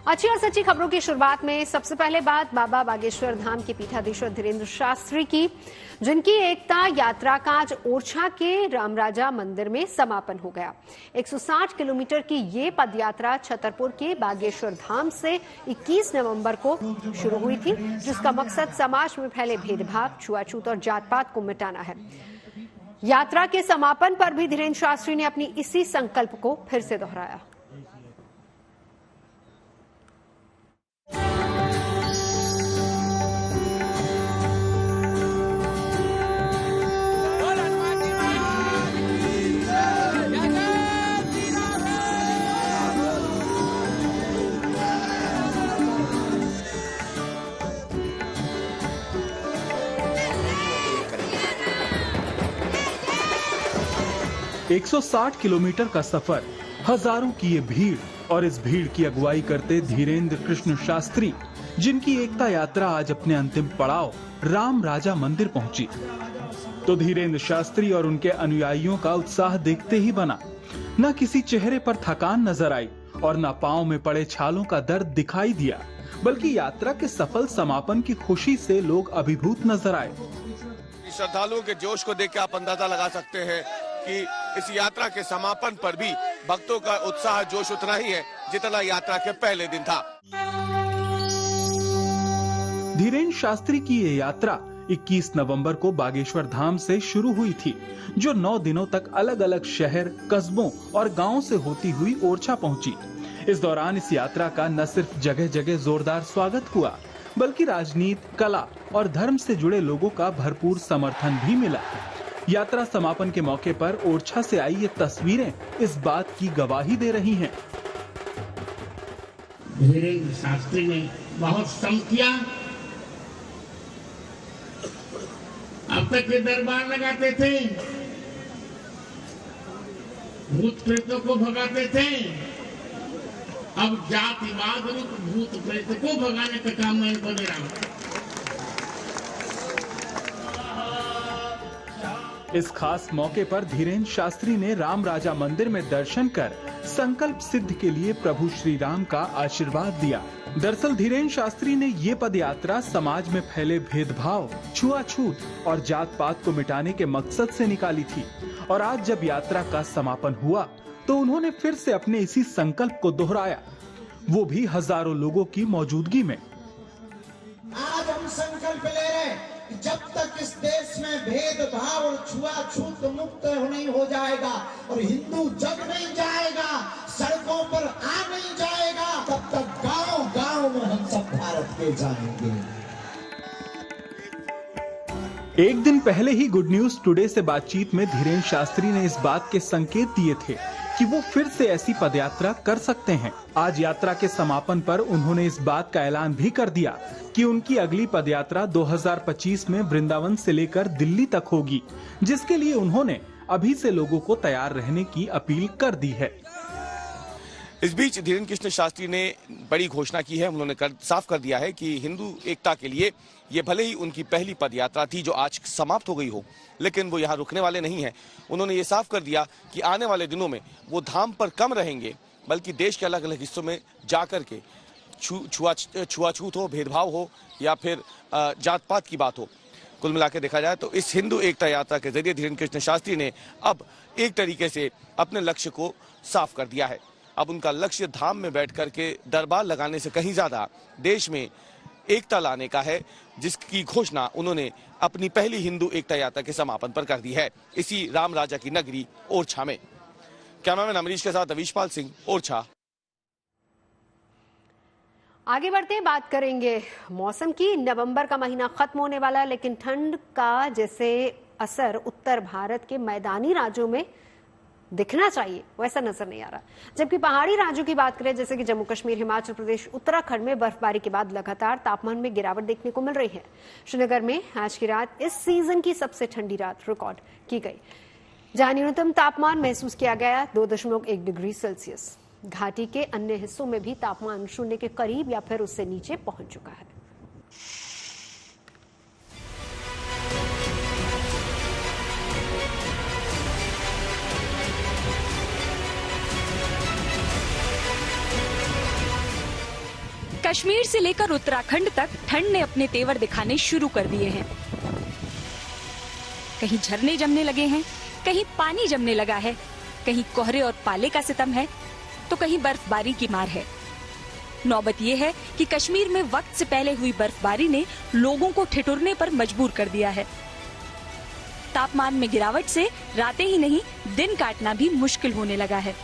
अच्छी और सच्ची खबरों की शुरुआत में सबसे पहले बात बाबा बागेश्वर धाम के पीठाधीश्वर धीरेन्द्र शास्त्री की, जिनकी एकता यात्रा का आज ओरछा के रामराजा मंदिर में समापन हो गया। 160 किलोमीटर की ये पदयात्रा छतरपुर के बागेश्वर धाम से 21 नवंबर को शुरू हुई थी, जिसका मकसद समाज में फैले भेदभाव, छुआछूत और जात पात को मिटाना है। यात्रा के समापन पर भी धीरेन्द्र शास्त्री ने अपनी इसी संकल्प को फिर से दोहराया। एक 160 किलोमीटर का सफर, हजारों की ये भीड़ और इस भीड़ की अगुवाई करते धीरेन्द्र कृष्ण शास्त्री, जिनकी एकता यात्रा आज अपने अंतिम पड़ाव राम राजा मंदिर पहुंची। तो धीरेन्द्र शास्त्री और उनके अनुयायियों का उत्साह देखते ही बना। न किसी चेहरे पर थकान नजर आई और न पांव में पड़े छालों का दर्द दिखाई दिया, बल्कि यात्रा के सफल समापन की खुशी से लोग अभिभूत नजर आए। श्रद्धालुओं के जोश को देख के आप अंदाजा लगा सकते हैं कि इस यात्रा के समापन पर भी भक्तों का उत्साह जोश उतना ही है जितना यात्रा के पहले दिन था। धीरेन्द्र शास्त्री की ये यात्रा 21 नवंबर को बागेश्वर धाम से शुरू हुई थी, जो 9 दिनों तक अलग अलग शहर, कस्बों और गांवों से होती हुई ओरछा पहुंची। इस दौरान इस यात्रा का न सिर्फ जगह जगह जोरदार स्वागत हुआ, बल्कि राजनीति, कला और धर्म से जुड़े लोगों का भरपूर समर्थन भी मिला। यात्रा समापन के मौके पर ओरछा से आई ये तस्वीरें इस बात की गवाही दे रही हैं। धीरेन्द्र शास्त्री ने बहुत श्रम किया। अब तक के दरबार लगाते थे, भूत प्रेतों को भगाते थे, अब जातिवाद भूत प्रेत को भगाने का काम मैं इनको दे रहा हूं। इस खास मौके पर धीरेन्द्र शास्त्री ने राम राजा मंदिर में दर्शन कर संकल्प सिद्ध के लिए प्रभु श्री राम का आशीर्वाद दिया। दरअसल धीरेन्द्र शास्त्री ने ये पदयात्रा समाज में फैले भेदभाव, छुआछूत और जात पात को मिटाने के मकसद से निकाली थी। और आज जब यात्रा का समापन हुआ तो उन्होंने फिर से अपने इसी संकल्प को दोहराया, वो भी हजारों लोगों की मौजूदगी में। आज हम संकल्प ले रहे हैं कि जब तक इस देश में भेदभाव और छुआछूत मुक्त नहीं हो जाएगा और हिंदू जग नहीं जाएगा, सड़कों पर आ नहीं जाएगा, तब तक गांव गांव में हम सब भारत के जाएंगे। एक दिन पहले ही गुड न्यूज टुडे से बातचीत में धीरेन्द्र शास्त्री ने इस बात के संकेत दिए थे कि वो फिर से ऐसी पदयात्रा कर सकते हैं। आज यात्रा के समापन पर उन्होंने इस बात का ऐलान भी कर दिया कि उनकी अगली पदयात्रा 2025 में वृंदावन से लेकर दिल्ली तक होगी, जिसके लिए उन्होंने अभी से लोगों को तैयार रहने की अपील कर दी है। इस बीच धीरेन्द्र कृष्ण शास्त्री ने बड़ी घोषणा की है। उन्होंने साफ कर दिया है कि हिंदू एकता के लिए ये भले ही उनकी पहली पदयात्रा थी जो आज समाप्त हो गई हो, लेकिन वो यहाँ रुकने वाले नहीं हैं। उन्होंने ये साफ कर दिया कि आने वाले दिनों में वो धाम पर कम रहेंगे, बल्कि देश के अलग अलग हिस्सों में जाकर के छुआछूत हो, भेदभाव हो या फिर जात पात की बात हो, कुल मिलाकर देखा जाए तो इस हिंदू एकता यात्रा के जरिए धीरेन्द्र कृष्ण शास्त्री ने अब एक तरीके से अपने लक्ष्य को साफ कर दिया है। अब उनका लक्ष्य धाम में बैठ करके दरबार लगाने से कहीं ज्यादा देश में एकता लाने का है, जिसकी घोषणा उन्होंने अपनी पहली हिंदू एकता यात्रा के समापन पर कर दी है, इसी राम राजा की नगरी ओरछा में। कैमरामैन अमरीश के साथ अविशपाल सिंह, ओरछा। आगे बढ़ते हैं, बात करेंगे मौसम की। नवंबर का महीना खत्म होने वाला है, लेकिन ठंड का जैसे असर उत्तर भारत के मैदानी राज्यों में दिखना चाहिए वैसा नजर नहीं आ रहा। जबकि पहाड़ी राज्यों की बात करें, जैसे कि जम्मू कश्मीर, हिमाचल प्रदेश, उत्तराखंड में बर्फबारी के बाद लगातार तापमान में गिरावट देखने को मिल रही है। श्रीनगर में आज की रात इस सीजन की सबसे ठंडी रात रिकॉर्ड की गई, जहां न्यूनतम तापमान महसूस किया गया 2.1 डिग्री सेल्सियस। घाटी के अन्य हिस्सों में भी तापमान 0 के करीब या फिर उससे नीचे पहुंच चुका है। कश्मीर से लेकर उत्तराखंड तक ठंड ने अपने तेवर दिखाने शुरू कर दिए हैं। कहीं झरने जमने लगे हैं, कहीं पानी जमने लगा है, कहीं कोहरे और पाले का सितम है, तो कहीं बर्फबारी की मार है। नौबत ये है कि कश्मीर में वक्त से पहले हुई बर्फबारी ने लोगों को ठिठुरने पर मजबूर कर दिया है। तापमान में गिरावट से रातें ही नहीं, दिन काटना भी मुश्किल होने लगा है।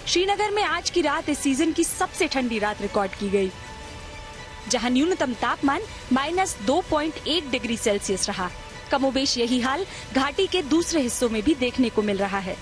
श्रीनगर में आज की रात इस सीजन की सबसे ठंडी रात रिकॉर्ड की गई, जहां न्यूनतम तापमान -2.1 डिग्री सेल्सियस रहा। कमोबेश यही हाल घाटी के दूसरे हिस्सों में भी देखने को मिल रहा है।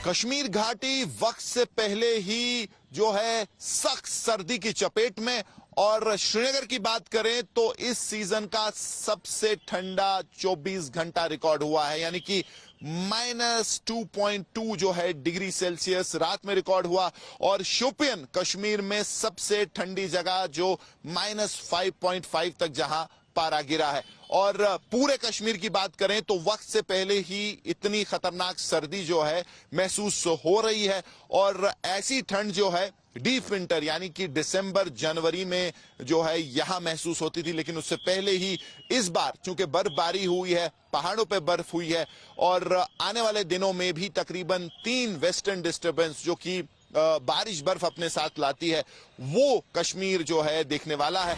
कश्मीर घाटी वक्त से पहले ही जो है सख्त सर्दी की चपेट में, और श्रीनगर की बात करें तो इस सीजन का सबसे ठंडा 24 घंटा रिकॉर्ड हुआ है, यानी कि -2.2 जो है डिग्री सेल्सियस रात में रिकॉर्ड हुआ। और शोपियन कश्मीर में सबसे ठंडी जगह जो -5.5 तक जहां पारा गिरा है। और पूरे कश्मीर की बात करें तो वक्त से पहले ही इतनी खतरनाक सर्दी जो है महसूस हो रही है। और ऐसी ठंड जो है डीप विंटर यानी कि दिसंबर जनवरी में जो है यहां महसूस होती थी, लेकिन उससे पहले ही इस बार चूंकि बर्फबारी हुई है, पहाड़ों पे बर्फ हुई है, और आने वाले दिनों में भी तकरीबन 3 वेस्टर्न डिस्टर्बेंस जो कि बारिश बर्फ अपने साथ लाती है, वो कश्मीर जो है देखने वाला है।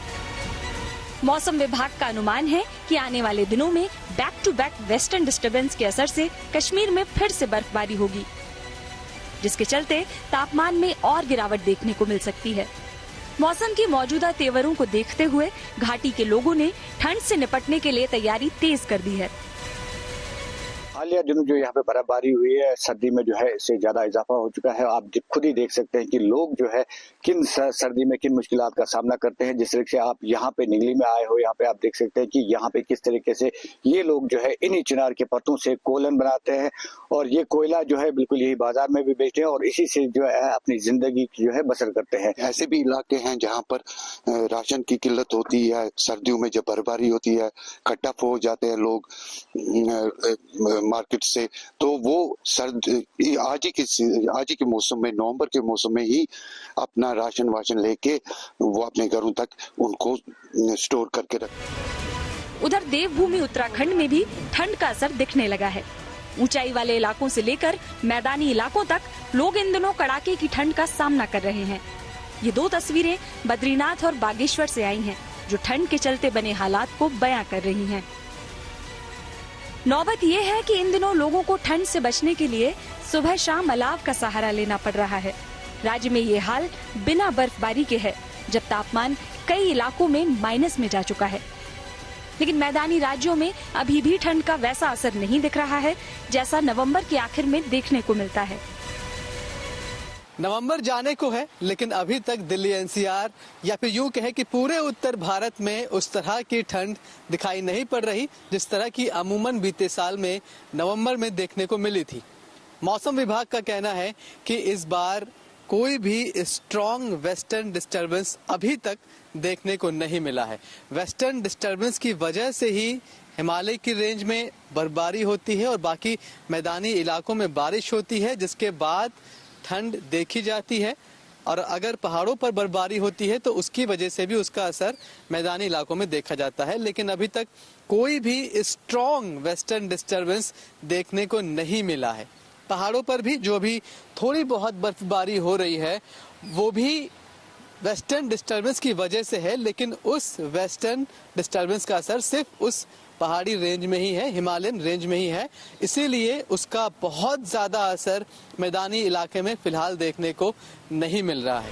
मौसम विभाग का अनुमान है कि आने वाले दिनों में back to back western disturbance के असर से कश्मीर में फिर से बर्फबारी होगी, जिसके चलते तापमान में और गिरावट देखने को मिल सकती है। मौसम की मौजूदा तेवरों को देखते हुए घाटी के लोगों ने ठंड से निपटने के लिए तैयारी तेज कर दी है। हालिया दिनों जो यहाँ पे बर्फबारी हुई है, सर्दी में जो है इससे ज्यादा इजाफा हो चुका है। आप खुद ही देख सकते हैं कि लोग जो है किन सर्दी में किन मुश्किलात का सामना करते हैं। जिस तरीके से आप यहाँ पे निगली में आए हो, यहाँ पे आप देख सकते हैं कि यहाँ पे किस तरीके से ये लोग जो है इन्हीं चिनार के पत्तों से कोलन बनाते हैं, और ये कोयला जो है बिल्कुल यही बाजार में भी बेचते हैं और इसी से जो है अपनी जिंदगी जो है बसर करते हैं। ऐसे भी इलाके हैं जहाँ पर राशन की किल्लत होती है, सर्दियों में जब बर्फबारी होती है कट ऑफ हो जाते हैं लोग मार्केट से, तो वो आज ही के मौसम में, नवंबर के मौसम में ही अपना राशन वाशन लेके वो अपने घरों तक उनको स्टोर करके रखते। उधर देवभूमि उत्तराखंड में भी ठंड का असर दिखने लगा है। ऊंचाई वाले इलाकों से लेकर मैदानी इलाकों तक लोग इन दिनों कड़ाके की ठंड का सामना कर रहे हैं। ये 2 तस्वीरें बद्रीनाथ और बागेश्वर से आई हैं, जो ठंड के चलते बने हालात को बयां कर रही हैं। नौबत ये है कि इन दिनों लोगों को ठंड से बचने के लिए सुबह शाम अलाव का सहारा लेना पड़ रहा है। राज्य में ये हाल बिना बर्फबारी के है, जब तापमान कई इलाकों में माइनस में जा चुका है। लेकिन मैदानी राज्यों में अभी भी ठंड का वैसा असर नहीं दिख रहा है जैसा नवंबर के आखिर में देखने को मिलता है। नवंबर जाने को है, लेकिन अभी तक दिल्ली एनसीआर या फिर यूं कहे कि पूरे उत्तर भारत में उस तरह की ठंड दिखाई नहीं पड़ रही जिस तरह की अमूमन बीते साल में नवंबर में देखने को मिली थी। मौसम विभाग का कहना है कि इस बार कोई भी स्ट्रॉन्ग वेस्टर्न डिस्टर्बेंस अभी तक देखने को नहीं मिला है। वेस्टर्न डिस्टर्बेंस की वजह से ही हिमालय की रेंज में बर्फबारी होती है और बाकी मैदानी इलाकों में बारिश होती है, जिसके बाद ठंड देखी जाती है। और अगर पहाड़ों पर बर्फबारी होती है तो उसकी वजह से भी उसका असर मैदानी इलाकों में देखा जाता है। लेकिन अभी तक कोई भी स्ट्रॉन्ग वेस्टर्न डिस्टर्बेंस देखने को नहीं मिला है। पहाड़ों पर भी जो भी थोड़ी बहुत बर्फबारी हो रही है वो भी वेस्टर्न डिस्टर्बेंस की वजह से है, लेकिन उस वेस्टर्न डिस्टर्बेंस का असर सिर्फ उस पहाड़ी रेंज में ही है, हिमालयन रेंज में ही है। इसीलिए उसका बहुत ज्यादा असर मैदानी इलाके में फिलहाल देखने को नहीं मिल रहा है।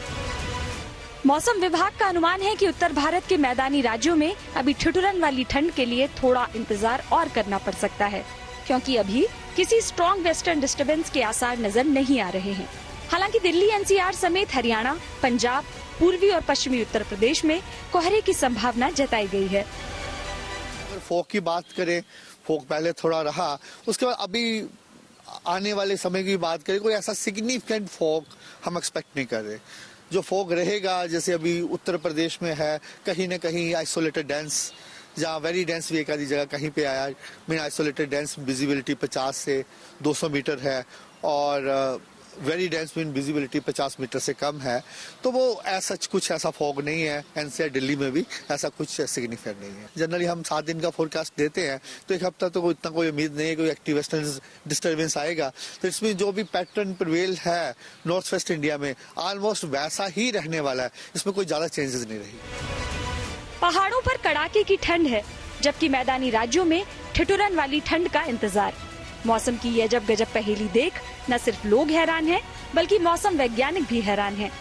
मौसम विभाग का अनुमान है कि उत्तर भारत के मैदानी राज्यों में अभी ठिठुरन वाली ठंड के लिए थोड़ा इंतजार और करना पड़ सकता है, क्योंकि अभी किसी स्ट्रॉन्ग वेस्टर्न डिस्टर्बेंस के आसार नजर नहीं आ रहे हैं। हालांकि दिल्ली एनसीआर समेत हरियाणा, पंजाब, पूर्वी और पश्चिमी उत्तर प्रदेश में कोहरे की संभावना जताई गई है। अगर फॉग की बात करें, फॉग पहले थोड़ा रहा, उसके बाद अभी आने वाले समय की बात करें, कोई ऐसा सिग्निफिकेंट फॉग हम एक्सपेक्ट नहीं कर रहे। जो फॉग रहेगा जैसे अभी उत्तर प्रदेश में है, कहीं न कहीं आइसोलेटेड डेंस, जहाँ वेरी डेंस भी एक आधी जगह कहीं पे आया, मीन आइसोलेटेड डेंस विजिबिलिटी 50 से 200 मीटर है, और very dense mean visibility 50 metre से कम है, तो वो कुछ ऐसा फॉग नहीं है। एनसीआर दिल्ली में भी ऐसा कुछ सिग्निफिकेंट नहीं है। जनरली हम 7 दिन का फोरकास्ट देते हैं, तो एक हफ्ता तो इतना कोई उम्मीद नहीं है कोई एक्टिव वेस्टर्न डिस्टर्बेंस आएगा। तो इसमें जो भी पैटर्न प्रिवेल है नॉर्थ वेस्ट इंडिया में ऑलमोस्ट वैसा ही रहने वाला है, इसमें कोई ज्यादा चेंजेस नहीं रही। पहाड़ों पर कड़ाके की ठंड है, जबकि मैदानी राज्यों में ठिठुरन वाली ठंड का इंतजार। मौसम की ये अजब गजब पहेली देख न सिर्फ लोग हैरान हैं, बल्कि मौसम वैज्ञानिक भी हैरान हैं।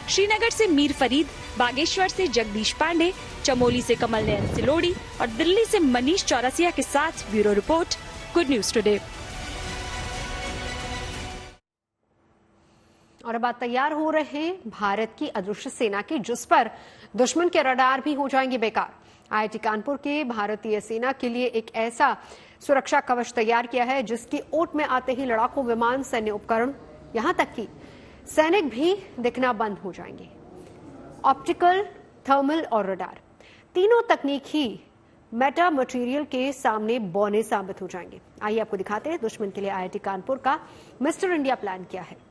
श्रीनगर से मीर फरीद, बागेश्वर से जगदीश पांडे, चमोली से कमल नयन सिलोड़ी और दिल्ली से मनीष चौरसिया के साथ bureau report, good news today. और अब तैयार हो रहे हैं भारत की अदृश्य सेना के, जिस पर दुश्मन के रडार भी हो जाएंगे बेकार। आईआईटी कानपुर के भारतीय सेना के लिए एक ऐसा सुरक्षा कवच तैयार किया है जिसकी ओट में आते ही लड़ाकू विमान, सैन्य उपकरण, यहां तक कि सैनिक भी दिखना बंद हो जाएंगे। ऑप्टिकल, थर्मल और रडार, तीनों तकनीक ही मेटा मटेरियल के सामने बौने साबित हो जाएंगे। आइए आपको दिखाते हैं दुश्मन के लिए आईआईटी कानपुर का मिस्टर इंडिया प्लान क्या है।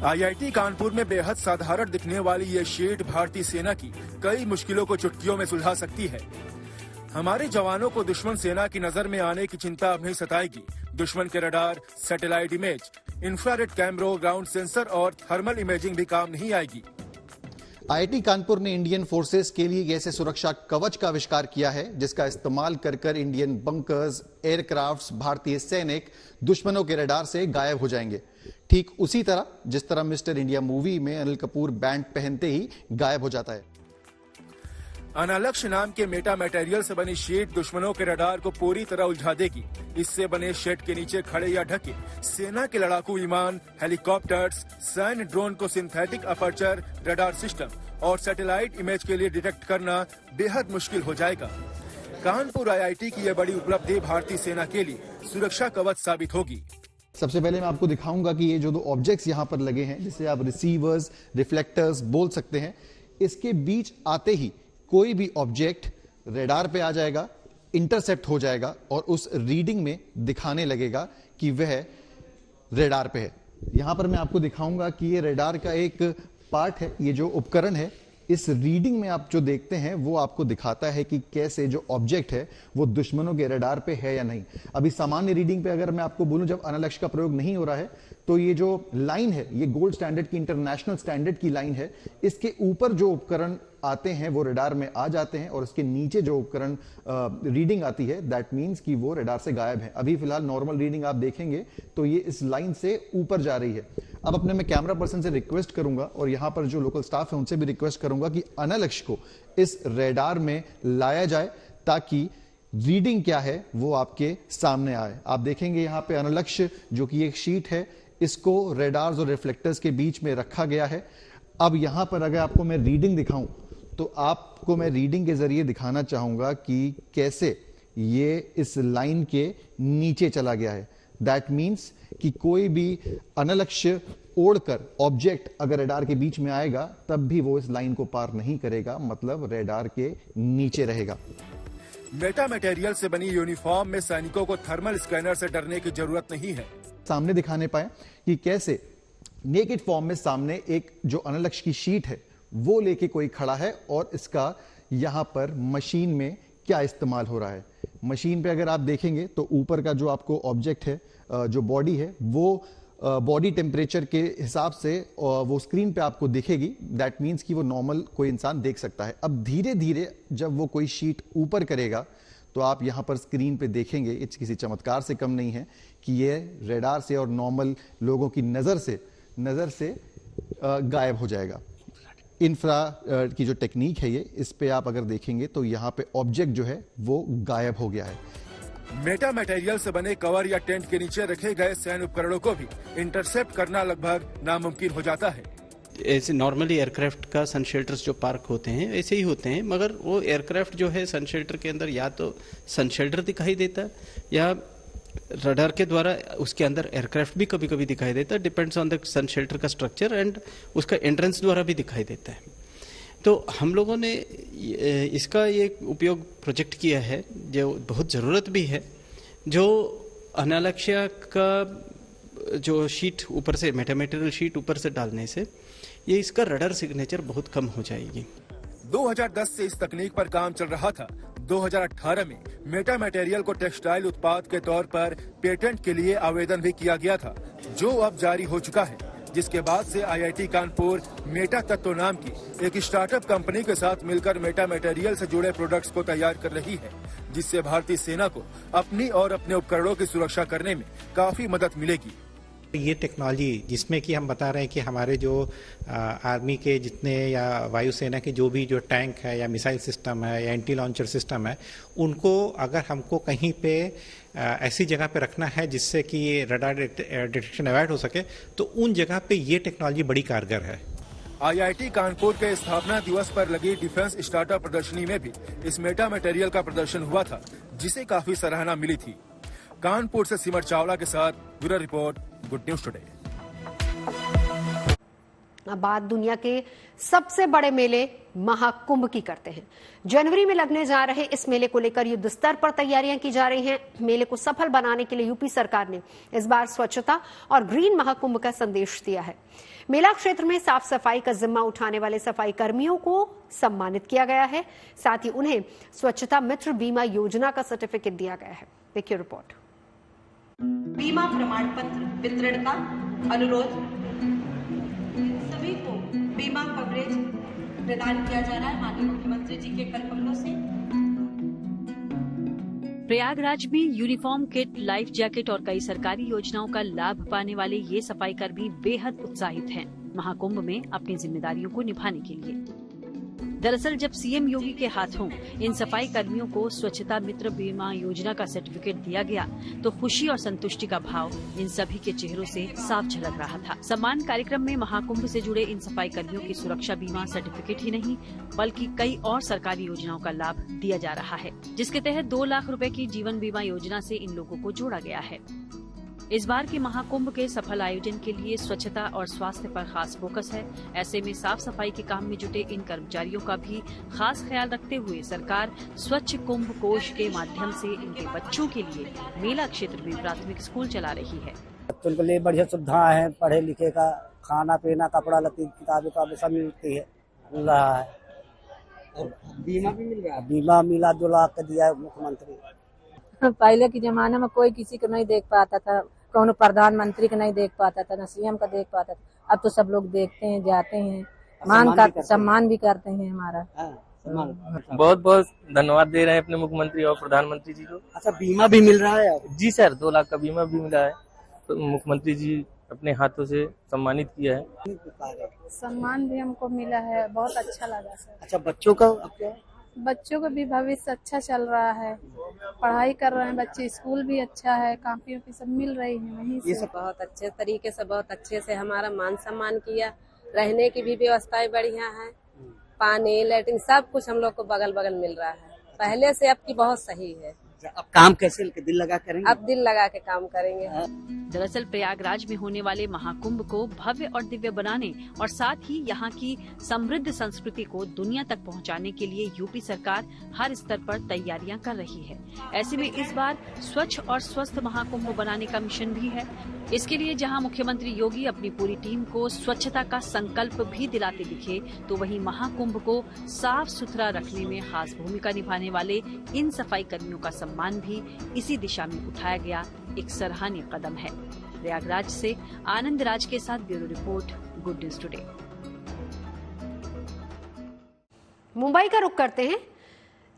आईआईटी कानपुर में बेहद साधारण दिखने वाली ये शीट भारतीय सेना की कई मुश्किलों को चुटकियों में सुलझा सकती है। हमारे जवानों को दुश्मन सेना की नजर में आने की चिंता अब नहीं सताएगी। दुश्मन के रडार, सैटेलाइट इमेज, इंफ्रारेड कैमरों, ग्राउंड सेंसर और थर्मल इमेजिंग भी काम नहीं आएगी। आईआईटी कानपुर ने इंडियन फोर्सेस के लिए ऐसे सुरक्षा कवच का आविष्कार किया है जिसका इस्तेमाल कर इंडियन बंकर्स, एयरक्राफ्ट्स, भारतीय सैनिक दुश्मनों के रडार से गायब हो जाएंगे। ठीक उसी तरह जिस तरह मिस्टर इंडिया मूवी में अनिल कपूर बैंड पहनते ही गायब हो जाता है। अनालक्ष्य नाम के मेटा मटेरियल से बनी शीट दुश्मनों के रडार को पूरी तरह उलझा देगी। इससे बने शेड के नीचे खड़े या ढके सेना के लड़ाकू विमान, हेलीकॉप्टर्स, सैन्य ड्रोन को सिंथेटिक अपर्चर रडार सिस्टम और सैटेलाइट इमेज के लिए डिटेक्ट करना बेहद मुश्किल हो जाएगा। कानपुर आईआईटी की यह बड़ी उपलब्धि भारतीय सेना के लिए सुरक्षा कवच साबित होगी। सबसे पहले मैं आपको दिखाऊंगा कि ये जो दो ऑब्जेक्ट्स यहां पर लगे हैं, जिसे आप रिसीवर्स, रिफ्लेक्टर्स बोल सकते हैं, इसके बीच आते ही कोई भी ऑब्जेक्ट रेडार पे आ जाएगा, इंटरसेप्ट हो जाएगा और उस रीडिंग में दिखाने लगेगा कि वह रेडार पे है। यहां पर मैं आपको दिखाऊंगा कि ये रेडार का एक पार्ट है। ये जो उपकरण है, इस रीडिंग में आप जो देखते हैं वो आपको दिखाता है कि कैसे जो ऑब्जेक्ट है वो दुश्मनों के रडार पे है या नहीं। अभी सामान्य रीडिंग पे अगर मैं आपको बोलूं, जब अनालक्ष्य का प्रयोग नहीं हो रहा है, तो ये जो लाइन है ये गोल्ड स्टैंडर्ड की, इंटरनेशनल स्टैंडर्ड की लाइन है। इसके ऊपर जो उपकरण आते हैं वो रडार में आ जाते हैं और इसके नीचे जो उपकरण रीडिंग आती है, दैट मींस कि वो रडार से गायब है। अभी फिलहाल नॉर्मल रीडिंग आप देखेंगे तो ये इस लाइन से ऊपर जा रही है। अब अपने मैं कैमरा पर्सन से रिक्वेस्ट करूंगा और यहां पर जो लोकल स्टाफ है उनसे भी रिक्वेस्ट करूंगा कि अनालक्ष्य को इस रडार में लाया जाए ताकि रीडिंग क्या है वो आपके सामने आए। आप देखेंगे यहां पे अनालक्ष्य जो कि एक शीट है, इसको रडार्स और रिफ्लेक्टर्स के बीच में रखा गया है। अब यहां पर अगर आपको मैं रीडिंग दिखाऊं तो आपको मैं रीडिंग के जरिए दिखाना चाहूंगा कि कैसे ये इस लाइन के नीचे चला गया है। दैट मीन्स कि कोई भी अनालक्ष्य ओढ़कर ऑब्जेक्ट अगर रेडार के बीच में आएगा तब भी वो इस लाइन को पार नहीं करेगा, मतलब रेडार के नीचे रहेगा। मेटा मटेरियल से बनी यूनिफॉर्म में सैनिकों को थर्मल स्कैनर से डरने की जरूरत नहीं है। सामने दिखाने पाए कि कैसे नेकेड फॉर्म में सामने एक जो अनालक्ष्य की शीट है वो लेके कोई खड़ा है और इसका यहां पर मशीन में क्या इस्तेमाल हो रहा है। मशीन पे अगर आप देखेंगे तो ऊपर का जो आपको ऑब्जेक्ट है, जो बॉडी है, वो बॉडी टेम्परेचर के हिसाब से वो स्क्रीन पे आपको दिखेगी। दैट मीन्स कि वो नॉर्मल कोई इंसान देख सकता है। अब धीरे धीरे जब वो कोई शीट ऊपर करेगा तो आप यहां पर स्क्रीन पे देखेंगे, ये किसी चमत्कार से कम नहीं है कि ये रेडार से और नॉर्मल लोगों की नजर से गायब हो जाएगा। इंफ्रा की जो टेक्निक है ये, इस पे आप अगर देखेंगे तो यहाँ पे ऑब्जेक्ट जो है वो गायब हो गया है। मेटा मटेरियल से बने कवर या टेंट के नीचे रखे गए सैन्य उपकरणों को भी इंटरसेप्ट करना लगभग नामुमकिन हो जाता है। ऐसे नॉर्मली एयरक्राफ्ट का सन शेल्टर्स जो पार्क होते हैं ऐसे ही होते हैं, मगर वो एयरक्राफ्ट जो है सन शेल्टर के अंदर या तो सन शेल्टर दिखाई देता है या रडार के द्वारा उसके अंदर एयरक्राफ्ट भी कभी कभी दिखाई देता है, depends on the sun shelter का स्ट्रक्चर, एंड उसका एंट्रेंस द्वारा भी दिखाई देता है। तो हम लोगों ने इसका ये उपयोग प्रोजेक्ट किया है जो बहुत ज़रूरत भी है, जो अनालक्ष्य का जो शीट ऊपर से मेटामेटेरियल शीट ऊपर से डालने से ये इसका रडार सिग्नेचर बहुत कम हो जाएगी। 2010 से इस तकनीक पर काम चल रहा था। 2018 में मेटा मटेरियल को टेक्सटाइल उत्पाद के तौर पर पेटेंट के लिए आवेदन भी किया गया था, जो अब जारी हो चुका है, जिसके बाद से IIT कानपुर मेटा तत्व नाम की एक स्टार्टअप कंपनी के साथ मिलकर मेटा मटेरियल से जुड़े प्रोडक्ट्स को तैयार कर रही है, जिससे भारतीय सेना को अपनी और अपने उपकरणों की सुरक्षा करने में काफी मदद मिलेगी। ये टेक्नोलॉजी जिसमें कि हम बता रहे हैं कि हमारे जो आर्मी के जितने या वायुसेना के जो भी जो टैंक है या मिसाइल सिस्टम है या एंटी लॉन्चर सिस्टम है, उनको अगर हमको कहीं पे ऐसी जगह पे रखना है जिससे कि ये रडार डिटेक्शन अवॉइड हो सके, तो उन जगह पे ये टेक्नोलॉजी बड़ी कारगर है। IIT कानपुर के स्थापना दिवस पर लगी डिफेंस स्टार्टअप प्रदर्शनी में भी इस मेटा मटेरियल का प्रदर्शन हुआ था, जिसे काफी सराहना मिली थी। कानपुर से सिमर चावला के साथ bureau report, good news today. अब बात दुनिया के सबसे बड़े मेले महाकुंभ की करते हैं। जनवरी में लगने जा रहे इस मेले को लेकर युद्ध स्तर पर तैयारियां की जा रही हैं। मेले को सफल बनाने के लिए यूपी सरकार ने इस बार स्वच्छता और ग्रीन महाकुंभ का संदेश दिया है। मेला क्षेत्र में साफ सफाई का जिम्मा उठाने वाले सफाई कर्मियों को सम्मानित किया गया है। साथ ही उन्हें स्वच्छता मित्र बीमा योजना का सर्टिफिकेट दिया गया है। देखिए रिपोर्ट। बीमा प्रमाण पत्र वितरण का अनुरोध। सभी को बीमा कवरेज प्रदान किया जा रहा है माननीय मुख्यमंत्री जी के कर कमलों से। प्रयागराज में यूनिफॉर्म किट, लाइफ जैकेट और कई सरकारी योजनाओं का लाभ पाने वाले ये सफाई कर्मी बेहद उत्साहित हैं महाकुंभ में अपनी जिम्मेदारियों को निभाने के लिए। दरअसल जब सीएम योगी के हाथों इन सफाई कर्मियों को स्वच्छता मित्र बीमा योजना का सर्टिफिकेट दिया गया तो खुशी और संतुष्टि का भाव इन सभी के चेहरों से साफ झलक रहा था। सम्मान कार्यक्रम में महाकुंभ से जुड़े इन सफाई कर्मियों की सुरक्षा बीमा सर्टिफिकेट ही नहीं बल्कि कई और सरकारी योजनाओं का लाभ दिया जा रहा है, जिसके तहत 2 लाख रुपए की जीवन बीमा योजना से इन लोगों को जोड़ा गया है। इस बार के महाकुंभ के सफल आयोजन के लिए स्वच्छता और स्वास्थ्य पर खास फोकस है। ऐसे में साफ सफाई के काम में जुटे इन कर्मचारियों का भी खास ख्याल रखते हुए सरकार स्वच्छ कुंभ कोष के माध्यम से इनके बच्चों के लिए मेला क्षेत्र में प्राथमिक स्कूल चला रही है। बच्चों के लिए बढ़िया सुविधाएं हैं, पढ़े लिखे का, खाना पीना, कपड़ा लत्ती, किताबें सब मिलती है, मिल रहा है। बीमा भी मिल रहा है। बीमा मिला 2 लाख का दिया है मुख्यमंत्री। पहले के जमाने में कोई किसी को नहीं देख पाता था, कौन प्रधानमंत्री को नहीं देख पाता था, न सीएम का देख पाता था। अब तो सब लोग देखते हैं, जाते हैं, सम्मान भी करते हैं हमारा। बहुत बहुत धन्यवाद दे रहे हैं अपने मुख्यमंत्री और प्रधानमंत्री जी को। अच्छा, बीमा भी मिल रहा है? जी सर, 2 लाख का बीमा भी मिला है, तो मुख्यमंत्री जी अपने हाथों से सम्मानित किया है। सम्मान भी हमको मिला है, बहुत अच्छा लगा सर। अच्छा, बच्चों का भी भविष्य अच्छा चल रहा है, पढ़ाई कर रहे हैं बच्चे, स्कूल भी अच्छा है, कॉपी सब मिल रही है वहीं से। ये सब बहुत अच्छे तरीके से, बहुत अच्छे से हमारा मान सम्मान किया। रहने की भी व्यवस्थाएं बढ़िया है, पानी, लैट्रिन सब कुछ हम लोग को बगल बगल मिल रहा है। पहले से अब की बहुत सही है। अब काम कैसे दिल लगा करेंगे? अब दिल लगा के काम करेंगे। दरअसल प्रयागराज में होने वाले महाकुंभ को भव्य और दिव्य बनाने और साथ ही यहाँ की समृद्ध संस्कृति को दुनिया तक पहुँचाने के लिए यूपी सरकार हर स्तर पर तैयारियां कर रही है। ऐसे में इस बार स्वच्छ और स्वस्थ महाकुंभ बनाने का मिशन भी है। इसके लिए जहां मुख्यमंत्री योगी अपनी पूरी टीम को स्वच्छता का संकल्प भी दिलाते दिखे, तो वहीं महाकुंभ को साफ सुथरा रखने में खास भूमिका निभाने वाले इन सफाई कर्मियों का सम्मान भी इसी दिशा में उठाया गया एक सराहनीय कदम है। प्रयागराज से आनंद राज के साथ bureau report, good news today. Mumbai का रुख करते हैं।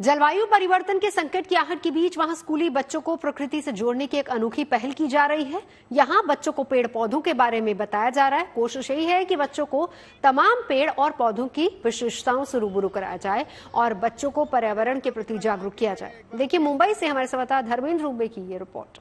जलवायु परिवर्तन के संकट की आहट के बीच वहां स्कूली बच्चों को प्रकृति से जोड़ने की एक अनोखी पहल की जा रही है। यहां बच्चों को पेड़ पौधों के बारे में बताया जा रहा है। कोशिश यही है कि बच्चों को तमाम पेड़ और पौधों की विशेषताओं से रूबरू कराया जाए और बच्चों को पर्यावरण के प्रति जागरूक किया जाए। देखिए मुंबई से हमारे संवाददाता धर्मेंद्र रुंबे की ये रिपोर्ट।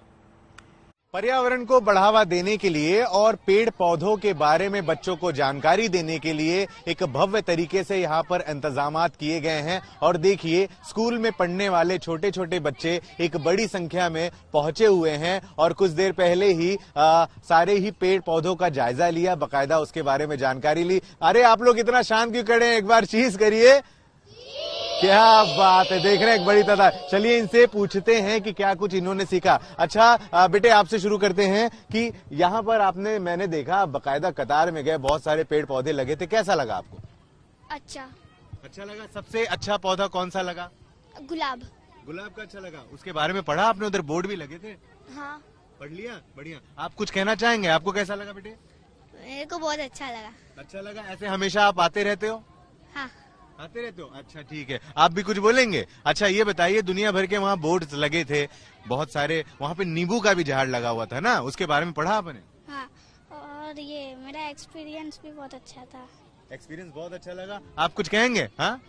पर्यावरण को बढ़ावा देने के लिए और पेड़ पौधों के बारे में बच्चों को जानकारी देने के लिए एक भव्य तरीके से यहाँ पर इंतजामात किए गए हैं। और देखिए, स्कूल में पढ़ने वाले छोटे छोटे बच्चे एक बड़ी संख्या में पहुंचे हुए हैं और कुछ देर पहले ही सारे ही पेड़ पौधों का जायजा लिया, बकायदा उसके बारे में जानकारी ली। अरे आप लोग इतना शांत क्यों खड़े हैं? एक बार चीज करिए। क्या बात है, देख रहे हैं एक बड़ी तादाद। चलिए इनसे पूछते हैं कि क्या कुछ इन्होंने सीखा। अच्छा बेटे, आपसे शुरू करते हैं कि यहाँ पर मैंने देखा बकायदा कतार में गए, बहुत सारे पेड़ पौधे लगे थे, कैसा लगा आपको? अच्छा लगा। सबसे अच्छा पौधा कौन सा लगा? गुलाब का अच्छा लगा। उसके बारे में पढ़ा आपने? उधर बोर्ड भी लगे थे? हाँ, पढ़ लिया। बढ़िया। आप कुछ कहना चाहेंगे? आपको कैसा लगा बेटे? मेरे को बहुत अच्छा लगा। ऐसे हमेशा आप आते रहते हो? हाँ, आते रहते हो। अच्छा ठीक है, आप भी कुछ बोलेंगे? अच्छा ये बताइए, दुनिया भर के वहाँ बोर्ड लगे थे बहुत सारे, वहाँ पे नींबू का भी झाड़ लगा हुआ था ना, उसके बारे में पढ़ा आपने? हाँ, और ये मेरा एक्सपीरियंस भी बहुत अच्छा था। एक्सपीरियंस बहुत अच्छा लगा। आप कुछ कहेंगे? हाँ,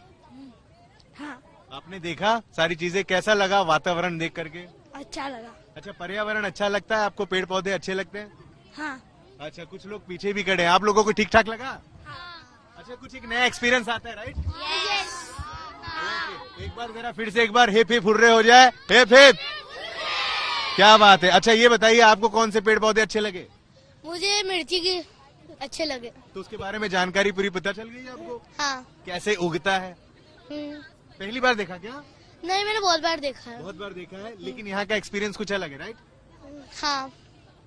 आपने देखा सारी चीजें, कैसा लगा वातावरण देख करके? अच्छा लगा। अच्छा, पर्यावरण अच्छा लगता है आपको? पेड़ पौधे अच्छे लगते हैं? हाँ। अच्छा, कुछ लोग पीछे भी खड़े हैं, आप लोगों को ठीक ठाक लगा? अच्छा, कुछ एक नया एक्सपीरियंस आता है, राइट? यस। एक बार जरा फिर से एक बार हिप हिप हुर्रे हो जाए, हिप हिप। क्या बात है। अच्छा ये बताइए, आपको कौन से पेड़ पौधे अच्छे लगे? मुझे मिर्ची के अच्छे लगे। तो उसके बारे में जानकारी पूरी पता चल गई आपको? हाँ। कैसे उगता है? पहली बार देखा क्या? नहीं, मैंने बहुत बार देखा है। बहुत बार देखा है, लेकिन यहाँ का एक्सपीरियंस कुछ अलग है, राइट? हाँ।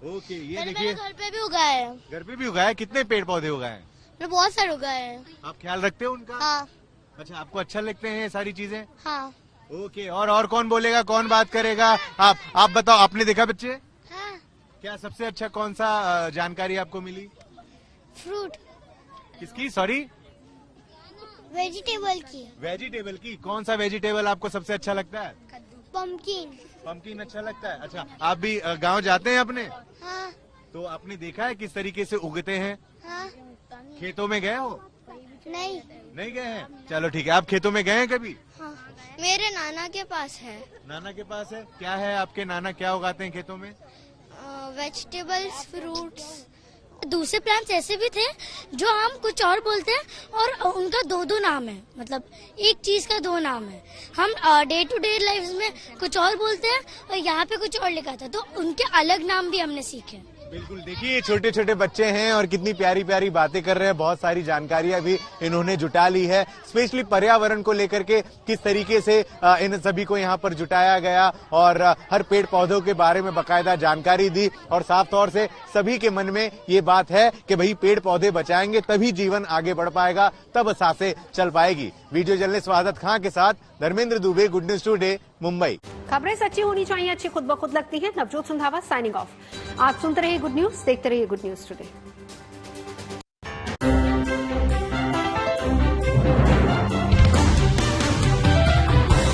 ओके, ये देखिए, घर पे भी उगाए हैं। घर पे भी उगाया? कितने पेड़ पौधे उगाए हैं? बहुत सारे उगाए हैं। आप ख्याल रखते हो उनका? हाँ। अच्छा, आपको अच्छा लगते हैं ये सारी चीजें? हाँ। ओके, और कौन बोलेगा, कौन बात करेगा? आप बताओ, आपने देखा बच्चे? हाँ। क्या सबसे अच्छा कौन सा जानकारी आपको मिली? फ्रूट। किसकी? सॉरी, वेजिटेबल की। कौन सा वेजिटेबल आपको सबसे अच्छा लगता है? पंपकिन अच्छा लगता है। अच्छा, आप भी गाँव जाते हैं अपने? हाँ। तो आपने देखा है किस तरीके से उगते हैं? हाँ। खेतों में गए हो? नहीं गए हैं। चलो ठीक है, आप खेतों में गए हैं कभी? हाँ। मेरे नाना के पास है। नाना के पास है? क्या है आपके नाना, क्या उगाते हैं खेतों में? वेजिटेबल्स, फ्रूट्स, दूसरे प्लांट्स ऐसे भी थे जो हम कुछ और बोलते हैं और उनका दो नाम है, मतलब एक चीज का दो नाम है। हम डे टू डे लाइफ में कुछ और बोलते हैं और यहाँ पे कुछ और लिखा था, तो उनके अलग नाम भी हमने सीखे। बिल्कुल, देखिए छोटे छोटे बच्चे हैं और कितनी प्यारी प्यारी बातें कर रहे हैं, बहुत सारी जानकारियां भी इन्होंने जुटा ली है। स्पेशली पर्यावरण को लेकर के किस तरीके से इन सभी को यहाँ पर जुटाया गया और हर पेड़ पौधों के बारे में बकायदा जानकारी दी। और साफ तौर से सभी के मन में ये बात है कि भाई पेड़ पौधे बचाएंगे तभी जीवन आगे बढ़ पाएगा, तब सांसें चल पाएगी। वीडियो जर्नलिस्ट वहादत खां के साथ Dharmendra Dubey, good news today, Mumbai. खबरें सच्ची होनी चाहिए, अच्छी खुद ब खुद लगती है। Navjot Sundhawa signing off. आप सुनते रहिए गुड न्यूज, देखते रहिए गुड न्यूज टुडे।